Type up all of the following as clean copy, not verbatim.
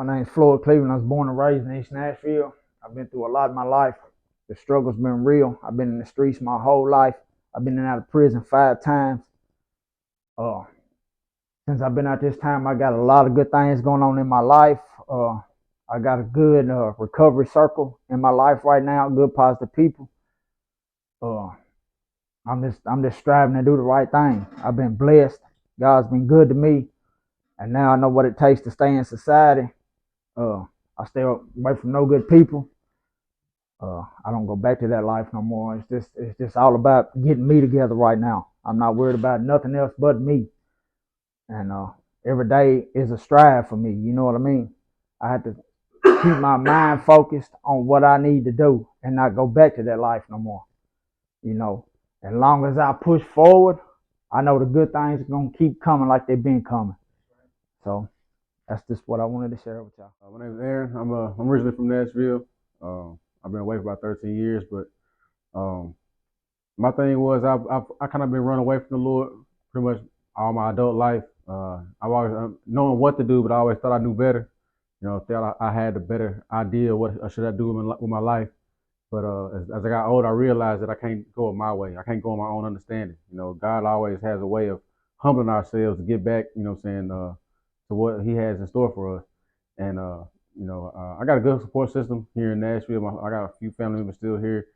My name's Floyd Cleveland. I was born and raised in East Nashville. I've been through a lot in my life. The struggle's been real. I've been in the streets my whole life. I've been in and out of prison 5 times. Uh, since I've been out this time, I got a lot of good things going on in my life. I got a good recovery circle in my life right now. Good positive people. Uh, I'm just striving to do the right thing. I've been blessed. God's been good to me, and now I know what it takes to stay in society. Uh, I stay away from no good people. I don't go back to that life no more. It's just all about getting me together right now. I'm not worried about nothing else but me. And every day is a strive for me. You know what I mean? I have to keep my mind focused on what I need to do and not go back to that life no more. You know, as long as I push forward, I know the good things are gonna keep coming like they've been coming. So that's just what I wanted to share with y'all. My name is Aaron. I'm originally from Nashville. I've been away for about 13 years, but my thing was I kind of been running away from the Lord pretty much all my adult life. I've always knowing what to do, but I always thought I knew better. You know, thought I had a better idea of what should I do with my life. But as I got older, I realized that I can't go it my way. I can't go on my own understanding. You know, God always has a way of humbling ourselves to get back, you know what I'm saying, to what he has in store for us. And, I got a good support system here in Nashville. I got a few family members still here.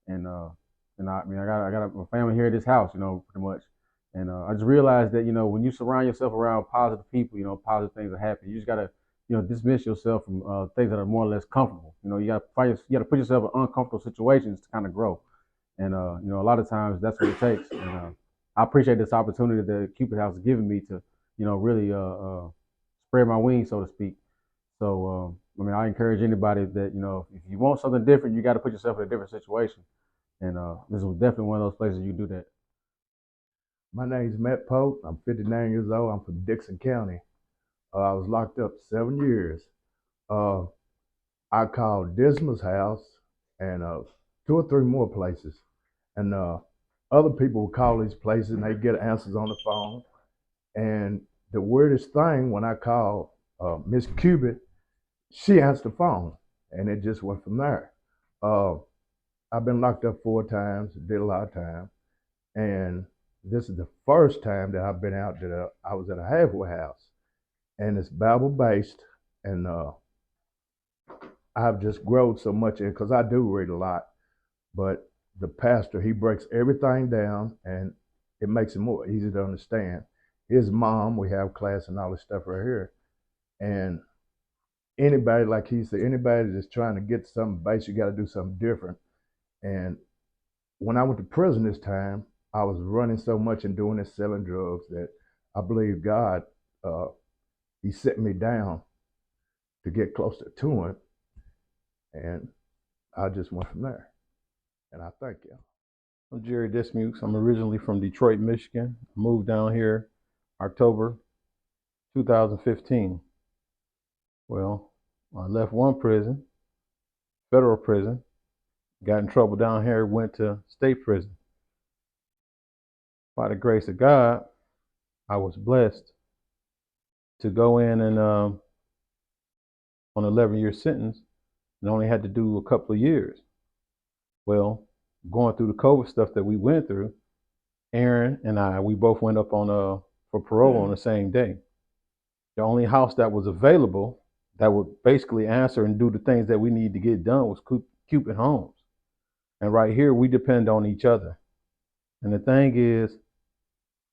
And I got a family here at this house, you know, pretty much. And I just realized that, you know, when you surround yourself around positive people, you know, positive things will happen. You just got to, you know, dismiss yourself from things that are more or less comfortable. You know, you got to put yourself in uncomfortable situations to kind of grow. And a lot of times that's what it takes. And I appreciate this opportunity that Cupid House has given me to, you know, really spread my wings, so to speak. So I encourage anybody that, you know, if you want something different, you got to put yourself in a different situation. And this was definitely one of those places you do that. My name's Matt Pope. I'm 59 years old. I'm from Dixon County. I was locked up 7 years. I called Disma's house and 2 or 3 more places. And other people would call these places and they get answers on the phone. And the weirdest thing, when I called Miss Cupid, she answered the phone. And it just went from there. I've been locked up 4 times, did a lot of time. And this is the first time that I've been out that I was at a halfway house. And it's Bible based, and I've just grown so much in because I do read a lot. But the pastor, he breaks everything down, and it makes it more easy to understand. His mom, we have class and all this stuff right here, and anybody, like he said, anybody that's trying to get something basic, you got to do something different. And when I went to prison this time, I was running so much and doing this, selling drugs, that I believe God. He set me down to get closer to him, and I just went from there. And I thank you. I'm Jerry Dismukes. I'm originally from Detroit, Michigan. I moved down here October 2015. Well, I left one prison, federal prison, got in trouble down here, went to state prison. By the grace of God, I was blessed to go in and on an 11-year sentence and only had to do a couple of years. Well, going through the COVID stuff that we went through, Aaron and we both went up on for parole on the same day. The only house that was available that would basically answer and do the things that we need to get done was Cupid Homes. And right here, we depend on each other. And the thing is,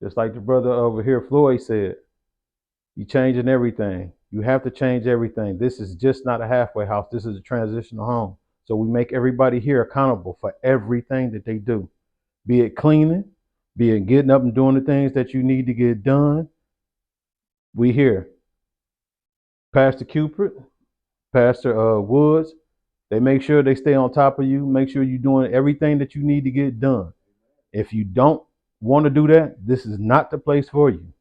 just like the brother over here, Floyd, said, you're changing everything. You have to change everything. This is just not a halfway house. This is a transitional home. So we make everybody here accountable for everything that they do. Be it cleaning, be it getting up and doing the things that you need to get done. We here. Pastor Cupid, Pastor Woods, they make sure they stay on top of you. Make sure you're doing everything that you need to get done. If you don't want to do that, this is not the place for you.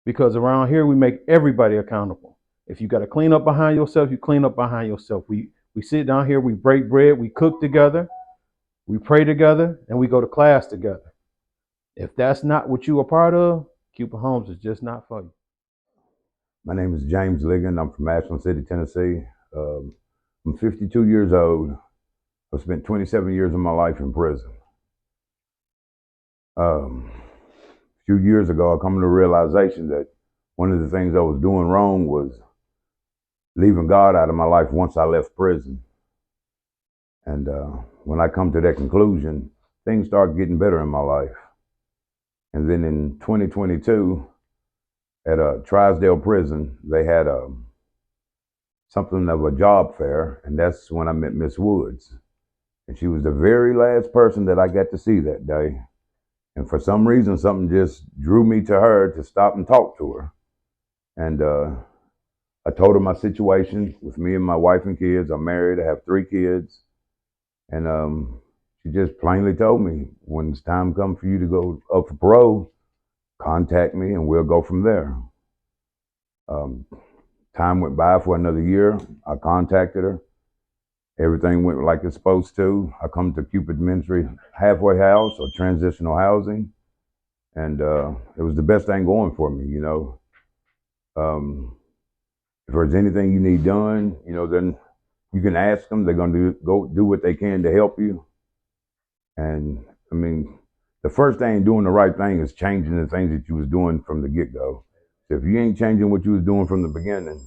Because around here, we make everybody accountable. If you got to clean up behind yourself, you clean up behind yourself. We sit down here, we break bread, we cook together, we pray together, and we go to class together. If that's not what you are part of, Cupid Homes is just not for you. My name is James Ligon. I'm from Ashland City, Tennessee. I'm 52 years old. I've spent 27 years of my life in prison. A few years ago, I come to the realization that one of the things I was doing wrong was leaving God out of my life once I left prison. And when I come to that conclusion, things start getting better in my life. And then in 2022, at Trisdale Prison, they had something of a job fair, and that's when I met Miss Woods. And she was the very last person that I got to see that day. And for some reason, something just drew me to her to stop and talk to her. And I told her my situation with me and my wife and kids. I'm married, I have 3 kids. And she just plainly told me, when it's time comes for you to go up for parole, contact me and we'll go from there. Time went by for another year. I contacted her. Everything went like it's supposed to. I come to Cupid Ministry halfway house or transitional housing, and it was the best thing going for me, you know. If there's anything you need done, you know, then you can ask them. They're going to go do what they can to help you. And I mean, the first thing doing the right thing is changing the things that you was doing from the get-go. So if you ain't changing what you was doing from the beginning,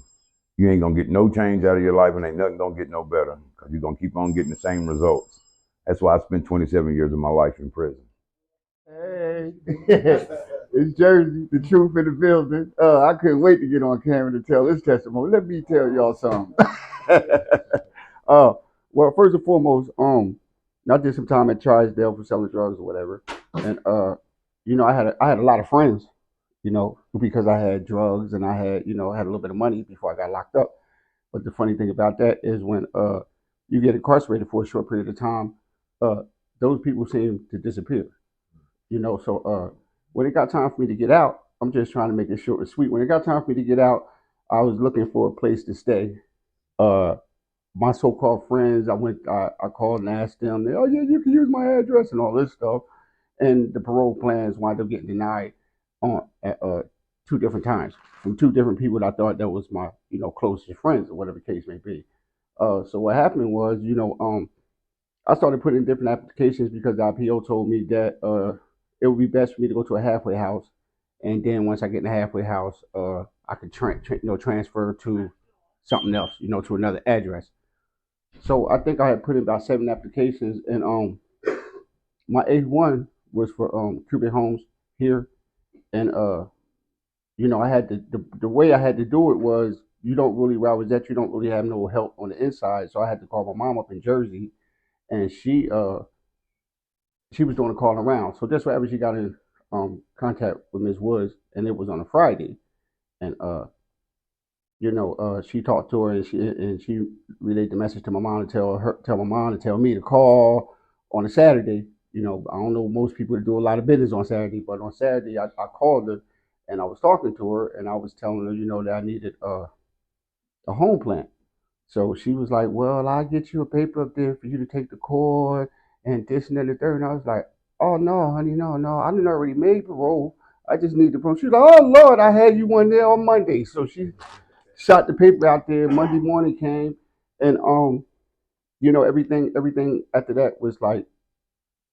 you ain't gonna get no change out of your life, and ain't nothing gonna get no better, because you're gonna keep on getting the same results. That's why I spent 27 years of my life in prison. Hey, it's Jersey, the truth in the building. I couldn't wait to get on camera to tell this testimony. Let me tell y'all something. Well, first and foremost, I did some time at Trisdale for selling drugs or whatever, and you know, I had a lot of friends, you know, because I had drugs and I had, you know, had a little bit of money before I got locked up. But the funny thing about that is when you get incarcerated for a short period of time, those people seem to disappear. You know, so when it got time for me to get out, I'm just trying to make it short and sweet. When it got time for me to get out, I was looking for a place to stay. Uh, my so-called friends, I called and asked them, oh yeah, you can use my address and all this stuff. And the parole plans wound up getting denied on at 2 different times from 2 different people that I thought that was my, you know, closest friends or whatever the case may be. So what happened was, you know, I started putting in different applications because the IPO told me that it would be best for me to go to a halfway house, and then once I get in the halfway house, I could transfer to something else, you know, to another address. So I think I had put in about 7 applications, and my 8th one was for Cupid homes here, and you know, I had to the way I had to do it was, you don't really, where I was at, you don't really have no help on the inside, so I had to call my mom up in Jersey, and she was doing a call around. So just wherever she got in contact with Ms. Woods, and it was on a Friday, and you know, she talked to her, and she relayed the message to my mom to tell my mom to tell me to call on a Saturday. You know, I don't know most people that do a lot of business on Saturday, but on Saturday I called her, and I was talking to her, and I was telling her, you know, that I needed a home plan. So she was like, well, I'll get you a paper up there for you to take the court and this and that and the third. And I was like, oh, no, honey, no. I done already made parole. I just need the parole. She was like, oh, Lord, I had you one there on Monday. So she shot the paper out there. Monday morning came. And, you know, everything after that was like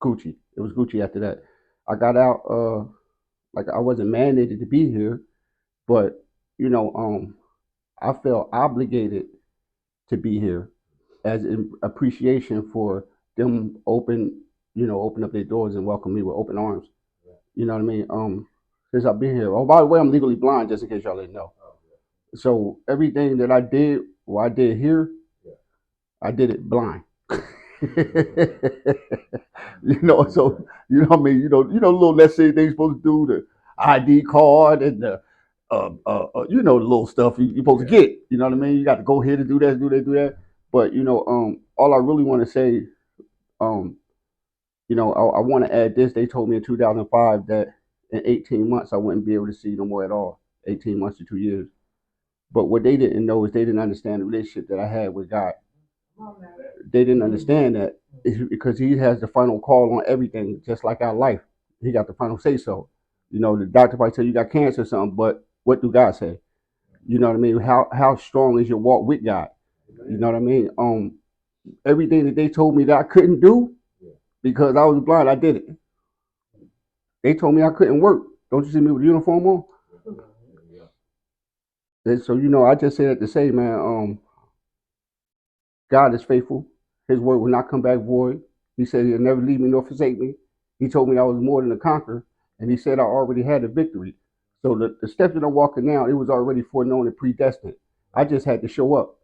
Gucci. It was Gucci after that. I got out, like I wasn't mandated to be here, but, you know, I felt obligated to be here as an appreciation for them open up their doors and welcome me with open arms. You know what I mean? Since I've been here. Oh, by the way, I'm legally blind, just in case y'all didn't know. So everything that I did, I did here, I did it blind. You know, so you know what I mean. Little necessary things supposed to do, the ID card and the you know, the little stuff you're supposed to get. You know what I mean? You got to go here to do that, do that, do that. But you know, all I really want to say, um, you know, I want to add this. They told me in 2005 that in 18 months I wouldn't be able to see no more at all. 18 months to 2 years. But what they didn't know is they didn't understand the relationship that I had with God. They didn't understand that because He has the final call on everything, just like our life. He got the final say so. You know, the doctor might tell you got cancer or something, but what do God say? You know what I mean? How strong is your walk with God? You know what I mean? Everything that they told me that I couldn't do because I was blind, I did it. They told me I couldn't work. Don't you see me with a uniform on? And so I just say that to say, man, God is faithful. His word will not come back void. He said he'll never leave me nor forsake me. He told me I was more than a conqueror, and he said I already had the victory. So the steps that I'm walking now, it was already foreknown and predestined. I just had to show up.